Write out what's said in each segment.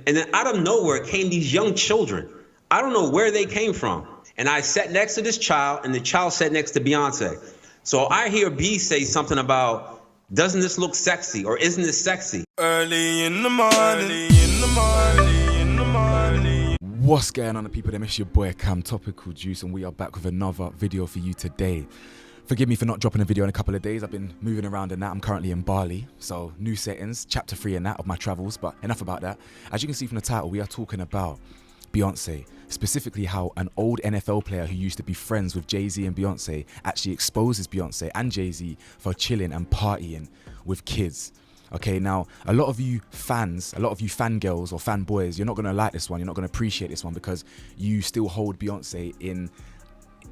And then out of nowhere came these young children. I don't know where they came from. And I sat next to this child, and the child sat next to Beyonce. So I hear B say something about, doesn't this look sexy, or isn't this sexy? Early in the morning, in the morning, in the morning. What's going on, people? It's your boy Cam, Topical Juice, and we are back with another video for you today. Forgive me for not dropping a video in a couple of days. I've been moving around and that. I'm currently in Bali, so new settings, chapter 3 and that of my travels, but enough about that. As you can see from the title, we are talking about Beyonce, specifically how an old NFL player who used to be friends with Jay-Z and Beyonce actually exposes Beyonce and Jay-Z for chilling and partying with kids. Okay, now a lot of you fans, a lot of you fangirls or fanboys, you're not gonna like this one, you're not gonna appreciate this one because you still hold Beyonce in,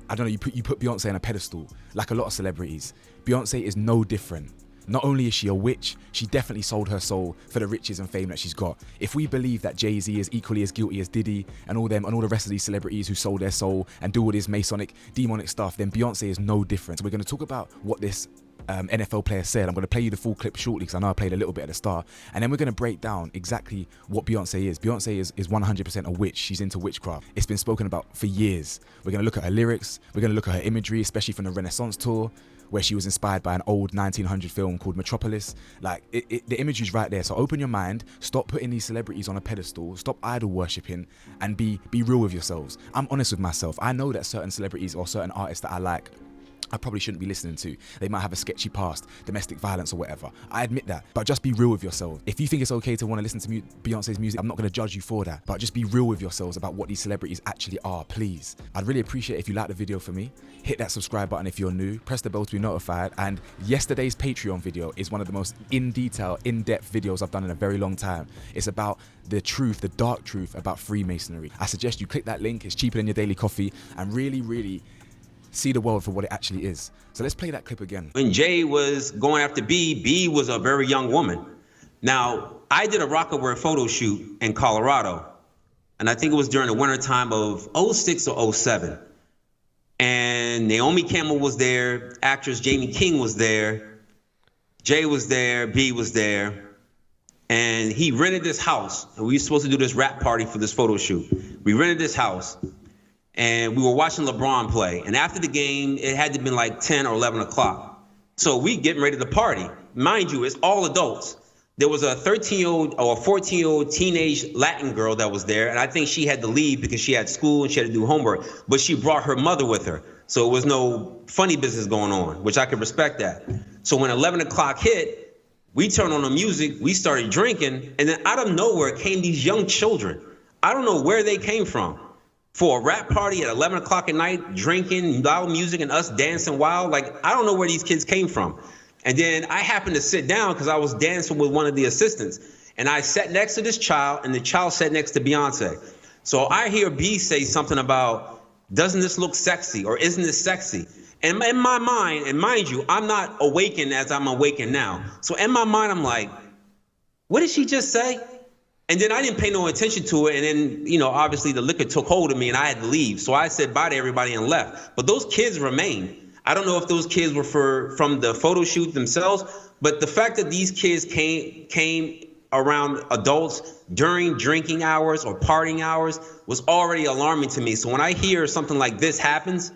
I don't know, you put Beyonce on a pedestal like a lot of celebrities. Beyonce is no different. Not only is she a witch, she definitely sold her soul for the riches and fame that she's got. If we believe that Jay-Z is equally as guilty as Diddy and all them and all the rest of these celebrities who sold their soul and do all this Masonic, demonic stuff, then Beyonce is no different. So we're going to talk about what this NFL player said. I'm going to play you the full clip shortly because I know I played a little bit at the start, and then we're going to break down exactly what Beyonce is. Beyonce is 100% a witch. She's into witchcraft. It's been spoken about for years. We're going to look at her lyrics, we're going to look at her imagery, especially from the Renaissance tour where she was inspired by an old 1900 film called Metropolis. Like, the imagery's right there. So open your mind, stop putting these celebrities on a pedestal, stop idol worshipping, and be real with yourselves. I'm honest with myself. I know that certain celebrities or certain artists that I like, I probably shouldn't be listening to. They might have a sketchy past, domestic violence or whatever. I admit that, but just be real with yourself. If you think it's okay to want to listen to Beyonce's music, I'm not going to judge you for that, but just be real with yourselves about what these celebrities actually are, please. I'd really appreciate if you like the video for me. Hit that subscribe button if you're new, press the bell to be notified, and yesterday's Patreon video is one of the most in-detail, in-depth videos I've done in a very long time. It's about the truth, the dark truth about Freemasonry. I suggest you click that link, it's cheaper than your daily coffee, and really see the world for what it actually is. So let's play that clip again. When Jay was going after B was a very young woman. Now, I did a Rockaware photo shoot in Colorado, and I think it was during the winter time of 06 or 07. And Naomi Campbell was there, actress Jamie King was there, Jay was there, B was there, and he rented this house. And we were supposed to do this rap party for this photo shoot. We rented this house, and we were watching LeBron play. And after the game, it had to have been like 10 or 11 o'clock. So we getting ready to party. Mind you, it's all adults. There was a 13-year-old or a 14-year-old teenage Latin girl that was there, and I think she had to leave because she had school and she had to do homework, but she brought her mother with her. So it was no funny business going on, which I could respect that. So when 11 o'clock hit, we turned on the music, we started drinking, and then out of nowhere came these young children. I don't know where they came from. For a rap party at 11 o'clock at night, drinking loud music and us dancing wild. Like, I don't know where these kids came from. And then I happened to sit down because I was dancing with one of the assistants. And I sat next to this child, and the child sat next to Beyonce. So I hear B say something about, doesn't this look sexy, or isn't this sexy? And in my mind, and mind you, I'm not awakened as I'm awakened now. So in my mind, I'm like, what did she just say? And then I didn't pay no attention to it. And then, you know, obviously the liquor took hold of me and I had to leave. So I said bye to everybody and left. But those kids remained. I don't know if those kids were from the photo shoot themselves, but the fact that these kids came around adults during drinking hours or partying hours was already alarming to me. So when I hear something like this happens,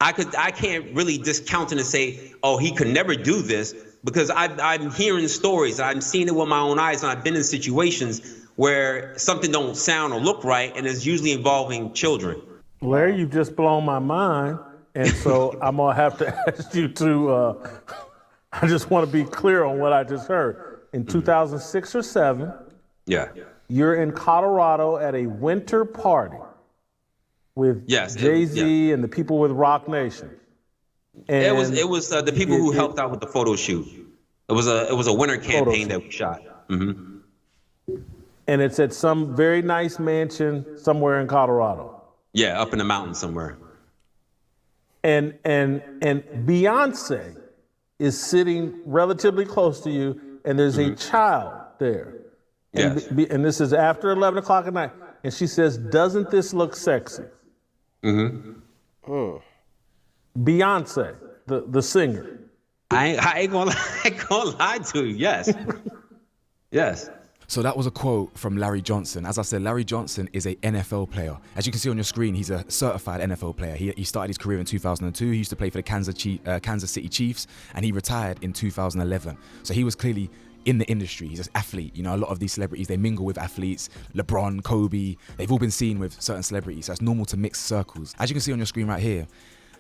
I can't really discount it and say, oh, he could never do this, because I'm hearing stories, I'm seeing it with my own eyes, and I've been in situations where something don't sound or look right, and it's usually involving children. Larry, you've just blown my mind, and so I'm gonna have to ask you to, I just wanna be clear on what I just heard. In 2006 or 7, yeah, you're in Colorado at a winter party with Jay-Z and the people with Rock Nation. And it was the people who helped out with the photo shoot. It was a winter campaign that we shot. Mm-hmm. And it's at some very nice mansion somewhere in Colorado. Yeah, up in the mountains somewhere. And Beyonce is sitting relatively close to you, and there's a child there. Yes. And this is after 11 o'clock at night. And she says, doesn't this look sexy? Mm-hmm. Beyonce, the singer. I ain't gonna lie to you. Yes. Yes. So that was a quote from Larry Johnson. As I said, Larry Johnson is a NFL player. As you can see on your screen, he's a certified NFL player. He started his career in 2002. He used to play for the Kansas City Chiefs, and he retired in 2011. So he was clearly in the industry. He's an athlete. You know, a lot of these celebrities, they mingle with athletes. LeBron, Kobe, they've all been seen with certain celebrities. So it's normal to mix circles. As you can see on your screen right here,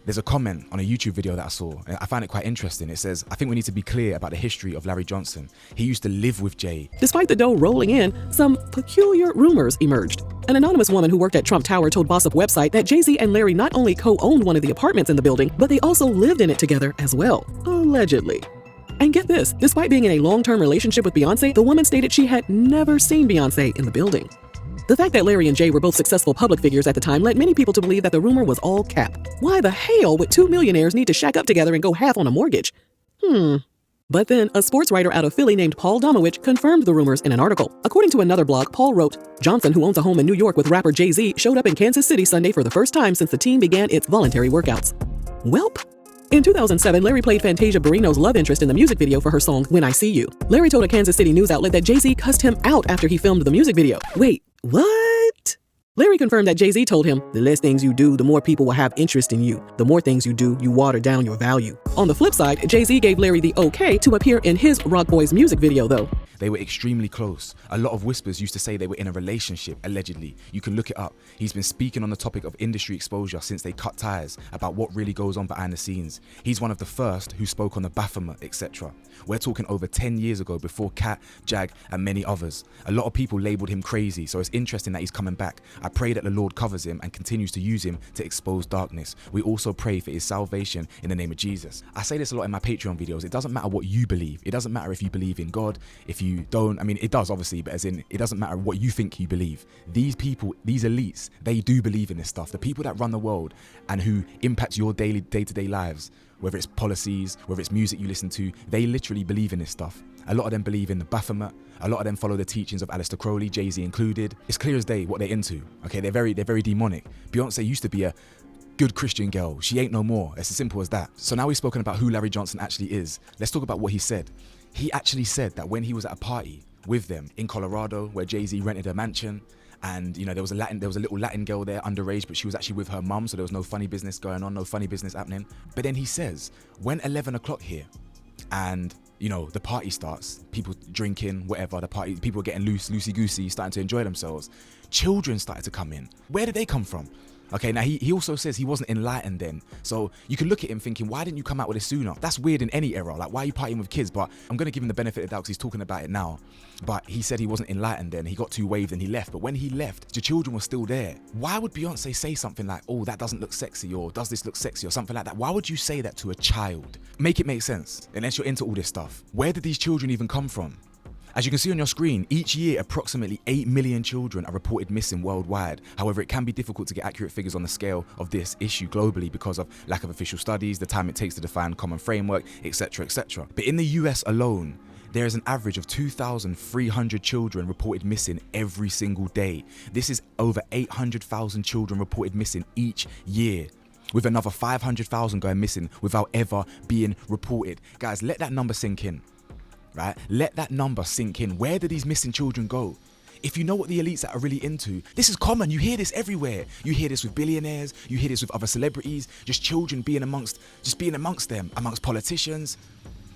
there's a comment on a YouTube video that I saw, and I found it quite interesting. It says, I think we need to be clear about the history of Larry Johnson. He used to live with Jay. Despite the dough rolling in, some peculiar rumors emerged. An anonymous woman who worked at Trump Tower told Boss Up website that Jay-Z and Larry not only co-owned one of the apartments in the building, but they also lived in it together as well, allegedly. And get this, despite being in a long-term relationship with Beyonce, the woman stated she had never seen Beyonce in the building. The fact that Larry and Jay were both successful public figures at the time led many people to believe that the rumor was all cap. Why the hell would two millionaires need to shack up together and go half on a mortgage? But then, a sports writer out of Philly named Paul Domowitch confirmed the rumors in an article. According to another blog, Paul wrote, Johnson, who owns a home in New York with rapper Jay-Z, showed up in Kansas City Sunday for the first time since the team began its voluntary workouts. Welp. In 2007, Larry played Fantasia Barrino's love interest in the music video for her song, When I See You. Larry told a Kansas City news outlet that Jay-Z cussed him out after he filmed the music video. Wait, what? Larry confirmed that Jay-Z told him, the less things you do, the more people will have interest in you. The more things you do, you water down your value. On the flip side, Jay-Z gave Larry the okay to appear in his Rock Boys music video, though. They were extremely close. A lot of whispers used to say they were in a relationship, allegedly. You can look it up. He's been speaking on the topic of industry exposure since they cut ties about what really goes on behind the scenes. He's one of the first who spoke on the Baphomet, etc. We're talking over 10 years ago, before Kat, Jag, and many others. A lot of people labeled him crazy, so it's interesting that he's coming back. I pray that the Lord covers him and continues to use him to expose darkness. We also pray for his salvation in the name of Jesus. I say this a lot in my Patreon videos. It doesn't matter what you believe. It doesn't matter if you believe in God, if you don't. I mean, it does obviously, but as in, it doesn't matter what you think you believe. These people, these elites, they do believe in this stuff. The people that run the world and who impact your day-to-day lives, whether it's policies, whether it's music you listen to, they literally believe in this stuff. A lot of them believe in the Baphomet. A lot of them follow the teachings of Aleister Crowley, Jay-Z included. It's clear as day what they're into. Okay, they're very demonic. Beyonce used to be a good Christian girl. She ain't no more. It's as simple as that. So now we've spoken about who Larry Johnson actually is. Let's talk about what he said. He actually said that when he was at a party with them in Colorado, where Jay-Z rented a mansion, and you know there was a little Latin girl there, underage, but she was actually with her mum, so there was no funny business going on, no funny business happening. But then he says, when 11 o'clock hit, and you know the party starts, people drinking, whatever, the party, people are getting loosey-goosey, starting to enjoy themselves. Children started to come in. Where did they come from? Okay, now he also says he wasn't enlightened then. So you can look at him thinking, why didn't you come out with this sooner? That's weird in any era. Like, why are you partying with kids? But I'm going to give him the benefit of the doubt because he's talking about it now. But he said he wasn't enlightened then. He got too waved and he left. But when he left, the children were still there. Why would Beyonce say something like, oh, that doesn't look sexy, or does this look sexy, or something like that? Why would you say that to a child? Make it make sense, unless you're into all this stuff. Where did these children even come from? As you can see on your screen, each year approximately 8 million children are reported missing worldwide. However, it can be difficult to get accurate figures on the scale of this issue globally because of lack of official studies, the time it takes to define common framework, etc, etc. But in the US alone, there is an average of 2,300 children reported missing every single day. This is over 800,000 children reported missing each year, with another 500,000 going missing without ever being reported. Guys, let that number sink in. Right? Let that number sink in. Where do these missing children go? If you know what the elites are really into, this is common. You hear this everywhere. You hear this with billionaires. You hear this with other celebrities. Just children being amongst them, amongst politicians.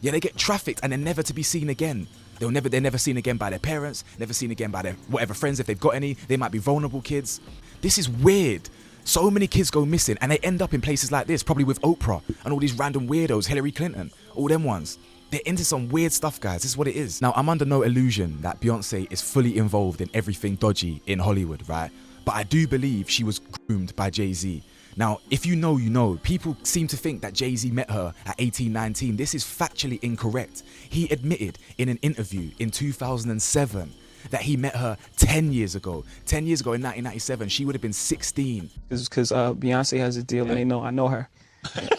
Yeah, they get trafficked and they're never to be seen again. They're never seen again by their parents, never seen again by their whatever friends if they've got any. They might be vulnerable kids. This is weird. So many kids go missing and they end up in places like this, probably with Oprah and all these random weirdos, Hillary Clinton, all them ones. They're into some weird stuff, guys. This is what it is. Now, I'm under no illusion that Beyonce is fully involved in everything dodgy in Hollywood, right? But I do believe she was groomed by Jay-Z. Now, if you know, you know. People seem to think that Jay-Z met her at 18, 19. This is factually incorrect. He admitted in an interview in 2007 that he met her 10 years ago. 10 years ago in 1997, she would have been 16. It's because Beyonce has a deal and they know I know her.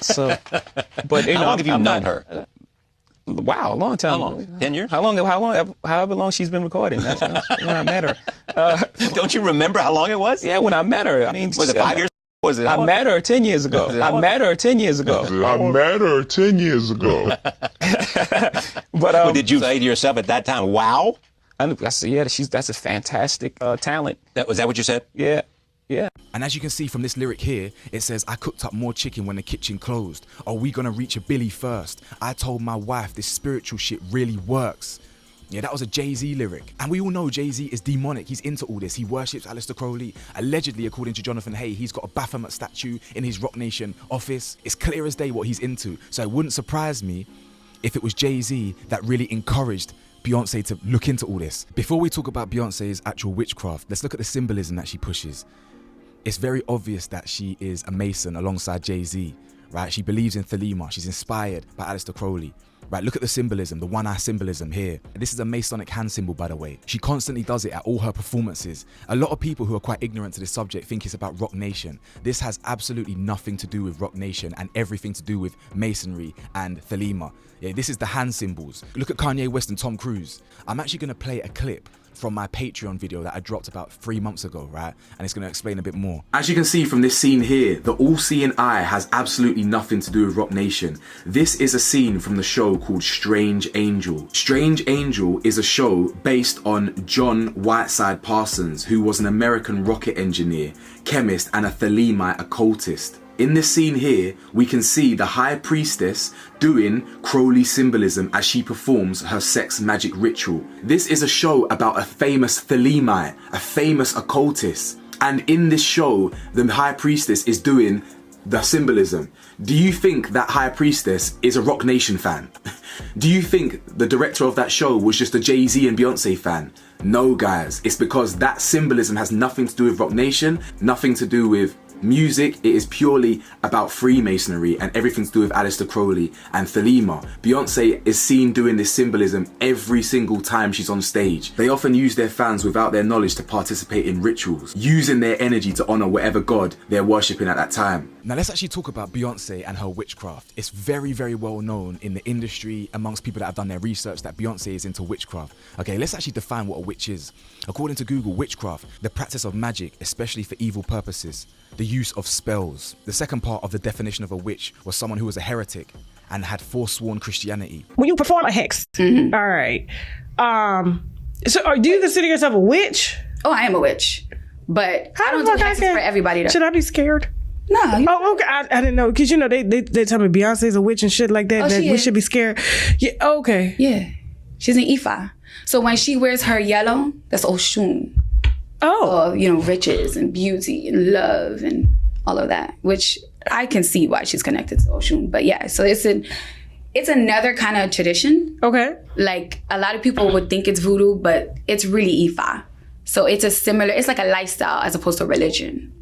So, but you know, how long have you known her? Wow, a long time. How long? 10 years? However long she's been recording. That's when I met her. Don't you remember how long it was? Yeah, when I met her. I mean, was it 5 years? Was it? I met her 10 years ago. I met her 10 years ago. But did you say to yourself at that time, wow? I said, yeah, that's a fantastic talent. Was that what you said? Yeah. Yeah. And as you can see from this lyric here, it says, I cooked up more chicken when the kitchen closed. Are we gonna reach a Billy first? I told my wife this spiritual shit really works. Yeah, that was a Jay-Z lyric. And we all know Jay-Z is demonic. He's into all this. He worships Aleister Crowley. Allegedly, according to Jonathan Hay, he's got a Baphomet statue in his Rock Nation office. It's clear as day what he's into. So it wouldn't surprise me if it was Jay-Z that really encouraged Beyonce to look into all this. Before we talk about Beyonce's actual witchcraft, let's look at the symbolism that she pushes. It's very obvious that she is a Mason alongside Jay-Z, right? She believes in Thelema. She's inspired by Aleister Crowley. Right, look at the symbolism, the one-eye symbolism here. This is a Masonic hand symbol, by the way. She constantly does it at all her performances. A lot of people who are quite ignorant to this subject think it's about Rock Nation. This has absolutely nothing to do with Rock Nation and everything to do with Masonry and Thelema. Yeah, this is the hand symbols. Look at Kanye West and Tom Cruise. I'm actually gonna play a clip from my Patreon video that I dropped about 3 months ago, right? And it's going to explain a bit more. As you can see from this scene here, the all-seeing eye has absolutely nothing to do with Rock Nation. This is a scene from the show called Strange Angel. Strange Angel is a show based on John Whiteside Parsons, who was an American rocket engineer, chemist, and a Thelemite occultist. In this scene here, we can see the High Priestess doing Crowley symbolism as she performs her sex magic ritual. This is a show about a famous Thelemite, a famous occultist. And in this show, the High Priestess is doing the symbolism. Do you think that High Priestess is a Rock Nation fan? Do you think the director of that show was just a Jay-Z and Beyonce fan? No, guys. It's because that symbolism has nothing to do with Rock Nation, nothing to do with music. It is purely about Freemasonry and everything to do with Aleister Crowley and Thelema. Beyonce is seen doing this symbolism every single time she's on stage. They often use their fans without their knowledge to participate in rituals, using their energy to honor whatever god they're worshipping at that time. Now let's actually talk about Beyonce and her witchcraft. It's very, very well known in the industry amongst people that have done their research that Beyonce is into witchcraft. Okay, let's actually define what a witch is. According to Google, witchcraft, the practice of magic, especially for evil purposes, the use of spells. The second part of the definition of a witch was someone who was a heretic and had forsworn Christianity. When you perform a hex, all right. Do you consider yourself a witch? Oh, I am a witch, but I don't do hexes for everybody. Should I be scared? No. Oh, okay. I didn't know, because you know they tell me Beyonce's a witch and shit like that. Oh, that we should be scared. Yeah. Okay. Yeah, she's an Ifa. So when she wears her yellow, that's Oshun. Oh. You know, riches and beauty and love and all of that, which I can see why she's connected to Oshun. But yeah, so it's another kind of tradition. Okay. Like a lot of people would think it's voodoo, but it's really Ifa. So it's it's like a lifestyle as opposed to religion.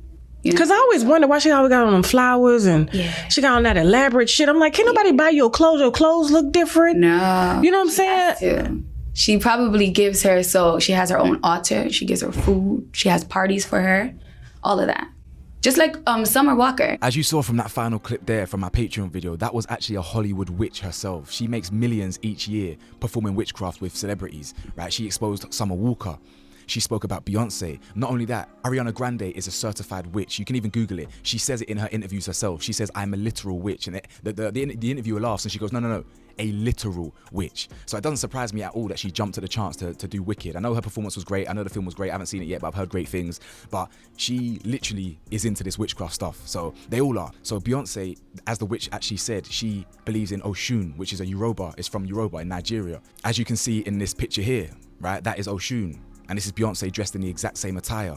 Because I always wonder why she always got on them flowers and she got on that elaborate shit. I'm like, can nobody buy your clothes? Your clothes look different. No. You know what I'm saying? She probably gives her, so she has her own altar. She gives her food. She has parties for her. All of that. Just like Summer Walker. As you saw from that final clip there from my Patreon video, that was actually a Hollywood witch herself. She makes millions each year performing witchcraft with celebrities, right? She exposed Summer Walker. She spoke about Beyonce. Not only that, Ariana Grande is a certified witch. You can even Google it. She says it in her interviews herself. She says, I'm a literal witch. And the interviewer laughs and she goes, no, a literal witch. So it doesn't surprise me at all that she jumped at the chance to do Wicked. I know her performance was great. I know the film was great. I haven't seen it yet, but I've heard great things. But she literally is into this witchcraft stuff. So they all are. So Beyonce, as the witch actually said, she believes in Oshun, which is a Yoruba. It's from Yoruba in Nigeria. As you can see in this picture here, right, that is Oshun. And this is Beyonce dressed in the exact same attire.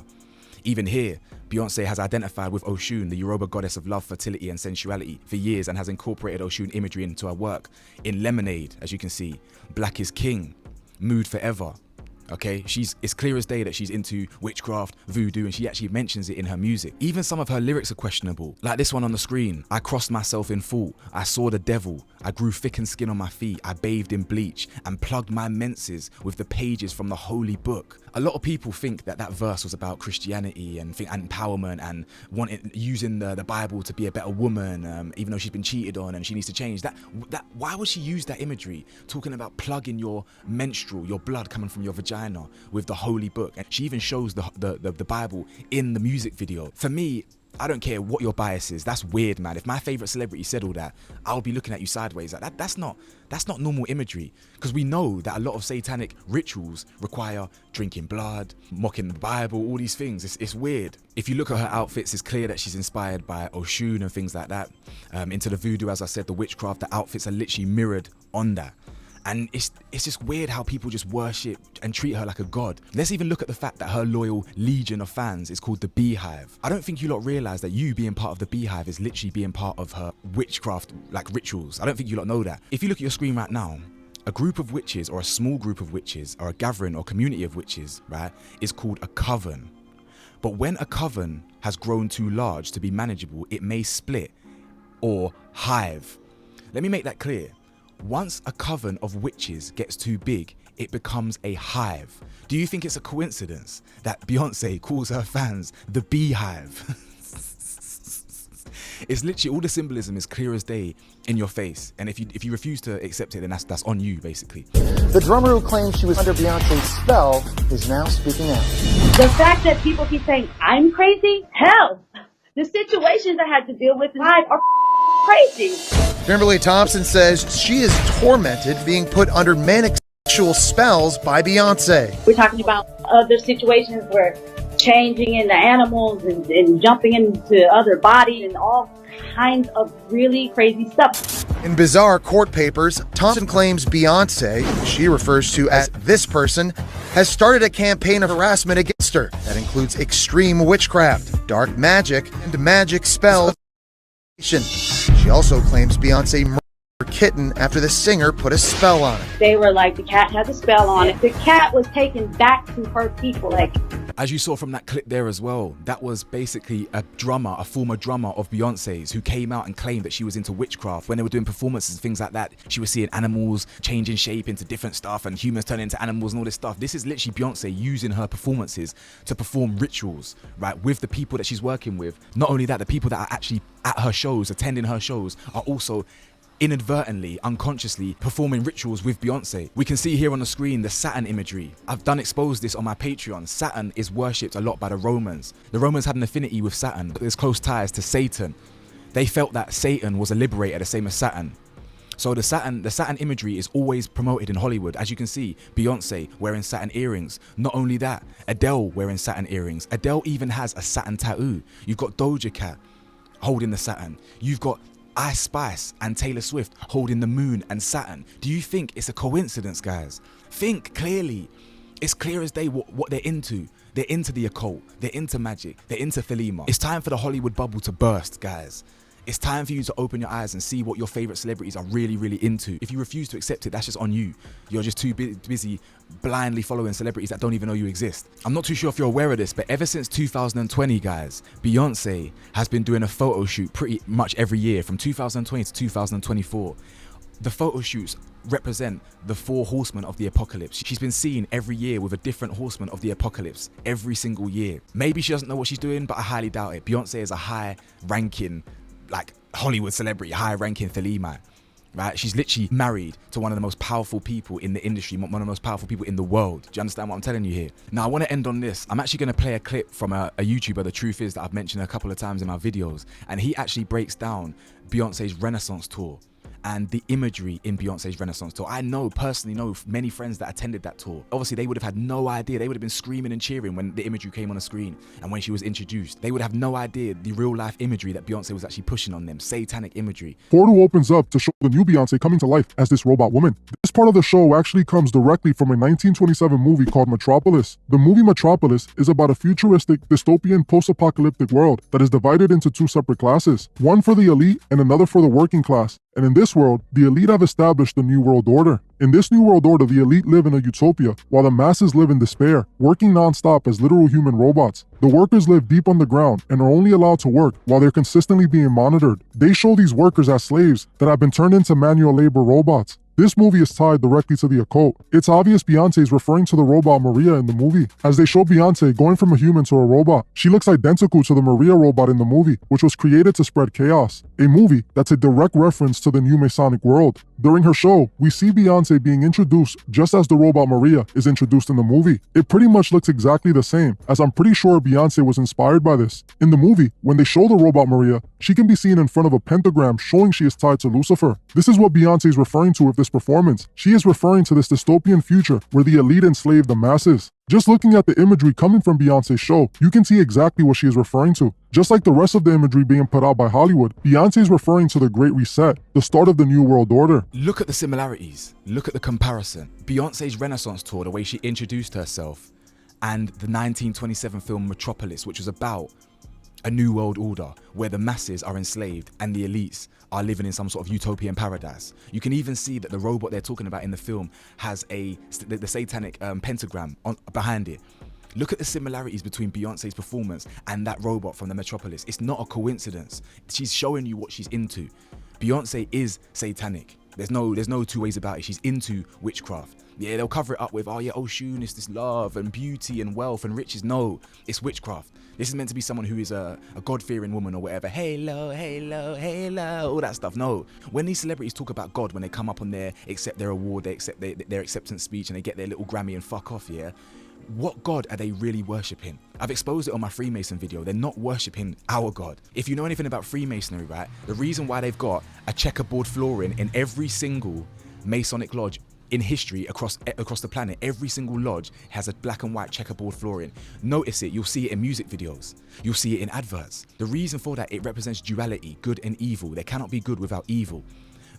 Even here, Beyonce has identified with Oshun, the Yoruba goddess of love, fertility, and sensuality, for years and has incorporated Oshun imagery into her work. In Lemonade, as you can see, Black is King, Mood Forever. Okay, it's clear as day that she's into witchcraft, voodoo, and she actually mentions it in her music. Even some of her lyrics are questionable, like this one on the screen. I crossed myself in full, I saw the devil, I grew thickened skin on my feet, I bathed in bleach and plugged my menses with the pages from the holy book. A lot of people think that verse was about Christianity and empowerment and using the Bible to be a better woman, even though she's been cheated on and she needs to change. Why would she use that imagery, talking about plugging your menstrual, your blood coming from your vagina with the holy book? And she even shows the Bible in the music video. For me, I don't care what your bias is. That's weird, man. If my favorite celebrity said all that, I'll be looking at you sideways. Like that's not normal imagery, because we know that a lot of satanic rituals require drinking blood, mocking the Bible, all these things. It's weird. If you look at her outfits, it's clear that she's inspired by Oshun and things like that. Into the voodoo, as I said, the witchcraft, the outfits are literally mirrored on that. And it's just weird how people just worship and treat her like a god. Let's even look at the fact that her loyal legion of fans is called the Beehive. I don't think you lot realize that you being part of the Beehive is literally being part of her witchcraft like rituals. I don't think you lot know that. If you look at your screen right now, a group of witches or a small group of witches or a gathering or community of witches, right, is called a coven. But when a coven has grown too large to be manageable, it may split or hive. Let me make that clear. Once a coven of witches gets too big, it becomes a hive. Do you think it's a coincidence that Beyonce calls her fans the Beehive? It's literally, all the symbolism is clear as day in your face. And if you refuse to accept it, then that's on you, basically. The drummer who claims she was under Beyonce's spell is now speaking out. The fact that people keep saying I'm crazy, hell, the situations I had to deal with live are crazy. Kimberly Thompson says she is tormented being put under manic sexual spells by Beyonce. We're talking about other situations where changing into animals and jumping into other bodies and all kinds of really crazy stuff. In bizarre court papers, Thompson claims Beyonce, who she refers to as this person, has started a campaign of harassment against her that includes extreme witchcraft, dark magic, and magic spells. She also claims Beyonce murdered her kitten after the singer put a spell on it. They were like, the cat has a spell on it. The cat was taken back to her people. Like, as you saw from that clip there as well, that was basically a former drummer of Beyonce's, who came out and claimed that she was into witchcraft. When they were doing performances and things like that, she was seeing animals changing shape into different stuff and humans turning into animals and all this stuff. This is literally Beyonce using her performances to perform rituals, right, with the people that she's working with. Not only that, the people that are actually at her shows, attending her shows, are also inadvertently, unconsciously performing rituals with Beyonce. We can see here on the screen the Saturn imagery. I've done expose this on my Patreon. Saturn is worshipped a lot by the Romans. The Romans had an affinity with Saturn. There's close ties to Satan. They felt that Satan was a liberator, the same as Saturn. So the Saturn imagery is always promoted in Hollywood. As you can see, Beyonce wearing Saturn earrings. Not only that, Adele wearing Saturn earrings. Adele even has a Saturn tattoo. You've got Doja Cat holding the Saturn. You've got Ice Spice and Taylor Swift holding the moon and Saturn. Do you think it's a coincidence, guys? Think clearly. It's clear as day what they're into. They're into the occult. They're into magic. They're into Thelema. It's time for the Hollywood bubble to burst, guys. It's time for you to open your eyes and see what your favorite celebrities are really, really into. If you refuse to accept it, that's just on you. You're just too busy blindly following celebrities that don't even know you exist. I'm not too sure if you're aware of this, but ever since 2020, guys, Beyonce has been doing a photo shoot pretty much every year from 2020 to 2024. The photo shoots represent the 4 horsemen of the apocalypse. She's been seen every year with a different horseman of the apocalypse every single year. Maybe she doesn't know what she's doing, but I highly doubt it. Beyonce is a high-ranking, like, Hollywood celebrity, high-ranking Thelema, right? She's literally married to one of the most powerful people in the industry, one of the most powerful people in the world. Do you understand what I'm telling you here? Now, I want to end on this. I'm actually going to play a clip from a YouTuber, The Truth Is, that I've mentioned a couple of times in my videos, and he actually breaks down Beyonce's Renaissance tour and the imagery in Beyonce's Renaissance tour. I personally know many friends that attended that tour. Obviously, they would have had no idea. They would have been screaming and cheering when the imagery came on the screen and when she was introduced. They would have no idea the real life imagery that Beyonce was actually pushing on them, satanic imagery. Portal opens up to show the new Beyonce coming to life as this robot woman. This part of the show actually comes directly from a 1927 movie called Metropolis. The movie Metropolis is about a futuristic, dystopian, post-apocalyptic world that is divided into 2 separate classes, one for the elite and another for the working class. And in this world, the elite have established the New World Order. In this New World Order, the elite live in a utopia, while the masses live in despair, working non-stop as literal human robots. The workers live deep underground and are only allowed to work while they're consistently being monitored. They show these workers as slaves that have been turned into manual labor robots. This movie is tied directly to the occult. It's obvious Beyonce is referring to the robot Maria in the movie, as they show Beyonce going from a human to a robot. She looks identical to the Maria robot in the movie, which was created to spread chaos. A movie that's a direct reference to the new Masonic world. During her show, we see Beyonce being introduced just as the robot Maria is introduced in the movie. It pretty much looks exactly the same, as I'm pretty sure Beyonce was inspired by this. In the movie, when they show the robot Maria, she can be seen in front of a pentagram showing she is tied to Lucifer. This is what Beyonce is referring to with this performance. She is referring to this dystopian future where the elite enslave the masses. Just looking at the imagery coming from Beyonce's show, you can see exactly what she is referring to. Just like the rest of the imagery being put out by Hollywood, Beyonce is referring to the Great Reset, the start of the New World Order. Look at the similarities. Look at the comparison. Beyonce's Renaissance tour, the way she introduced herself, and the 1927 film Metropolis, which was about a new world order where the masses are enslaved and the elites are living in some sort of utopian paradise. You can even see that the robot they're talking about in the film has the satanic pentagram behind it. Look at the similarities between Beyonce's performance and that robot from the Metropolis. It's not a coincidence. She's showing you what she's into. Beyonce is satanic. There's no two ways about it. She's into witchcraft. Yeah, they'll cover it up with, oh yeah, Oshun is this love and beauty and wealth and riches. No, it's witchcraft. This is meant to be someone who is a God-fearing woman or whatever. Halo, halo, halo, all that stuff. No. When these celebrities talk about God, when they come up on there, accept their award, they accept their acceptance speech and they get their little Grammy and fuck off, yeah? What God are they really worshipping? I've exposed it on my Freemason video. They're not worshipping our God. If you know anything about Freemasonry, right, the reason why they've got a checkerboard flooring in every single Masonic lodge in history across the planet, every single lodge has a black and white checkerboard flooring. Notice it, you'll see it in music videos. You'll see it in adverts. The reason for that, it represents duality, good and evil. There cannot be good without evil.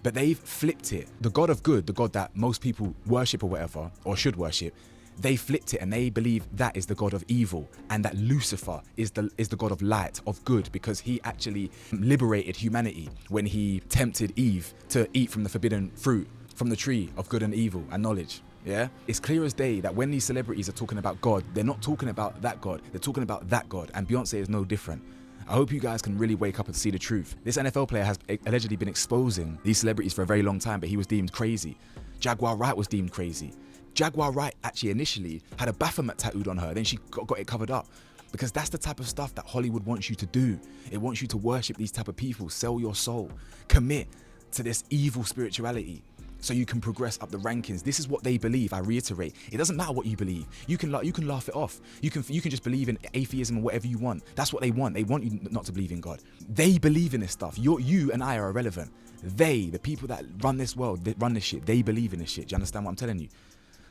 But they've flipped it. The God of good, the God that most people worship or whatever, or should worship, they flipped it and they believe that is the God of evil and that Lucifer is the God of light, of good, because he actually liberated humanity when he tempted Eve to eat from the forbidden fruit from the tree of good and evil and knowledge. Yeah, it's clear as day that when these celebrities are talking about God, they're not talking about that God, they're talking about that God, and Beyonce is no different. I hope you guys can really wake up and see the truth. This NFL player has allegedly been exposing these celebrities for a very long time, but he was deemed crazy. Jaguar Wright was deemed crazy. Jaguar Wright actually initially had a Baphomet tattooed on her, then she got it covered up. Because that's the type of stuff that Hollywood wants you to do. It wants you to worship these type of people, sell your soul, commit to this evil spirituality so you can progress up the rankings. This is what they believe, I reiterate. It doesn't matter what you believe. You can laugh it off. You can just believe in atheism or whatever you want. That's what they want. They want you not to believe in God. They believe in this stuff. You and I are irrelevant. They, the people that run this world, that run this shit, they believe in this shit. Do you understand what I'm telling you?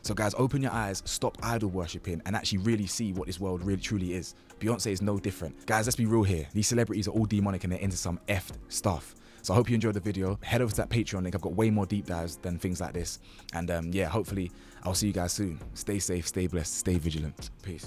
So guys, open your eyes, stop idol worshipping, and actually really see what this world really truly is. Beyonce is no different. Guys, let's be real here. These celebrities are all demonic and they're into some effed stuff. So I hope you enjoyed the video. Head over to that Patreon link. I've got way more deep dives than things like this. And yeah, hopefully I'll see you guys soon. Stay safe, stay blessed, stay vigilant. Peace.